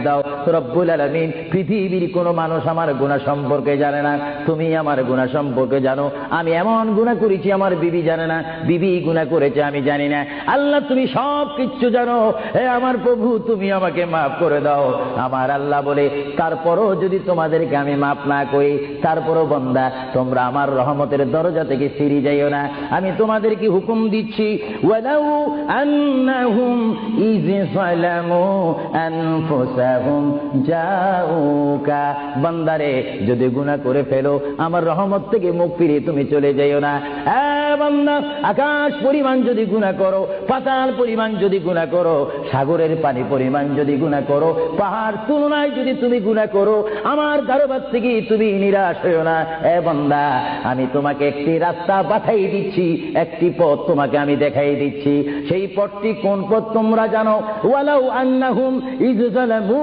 দাও। রব্বুল আলামিন, পৃথিবীর কোনো মানুষ আমার গুনাহ সম্পর্কে জানে না, তুমি আমার গুনাহ সম্পর্কে জানো। আমি এমন গুনাহ করেছি আমার বিবি জানে না, বিবি গুনাহ করেছে আমি জানি না। আল্লাহ তুমি সব কিচ্ছু জানো, হে আমার প্রভু তুমি আমাকে মাফ করে দাও। আমার আল্লাহ বলে, তারপরও যদি তোমাদেরকে আমি মাফ না করি, তারপরও বান্দা তোমরা আমার রহমতের দরজা থেকে ফিরে যাইও না। আমি তোমাদেরকে হুকুম দিচ্ছি, ওয়ালাউ আন্নাহুম ইয যালামু আনফুসাহুম জাউকা, বান্দারে যদি গুনাহ করে ফেলো আমার রহমত থেকে মুখ ফিরিয়ে তুমি চলে যাইও না। বান্দা, আকাশ পরিমাণ যদি গুনাহ করো, পাতাল পরিমাণ যদি গুনাহ করো, সাগরের পানি পরিমাণ যদি গুনাহ করো, পাহাড় তুলনায় যদি তুমি গুনাহ করো, আমার দরবার থেকে তুমি নিরাশ হইও না। বান্দা, আমি তোমাকে একটি রাস্তা পাঠাই দিচ্ছি, একটি পথ তোমাকে আমি দেখাই দিচ্ছি। সেই পথটি কোন পথ তোমরা জানো? ওয়ালাউ আন্নাহুম ইয যালামু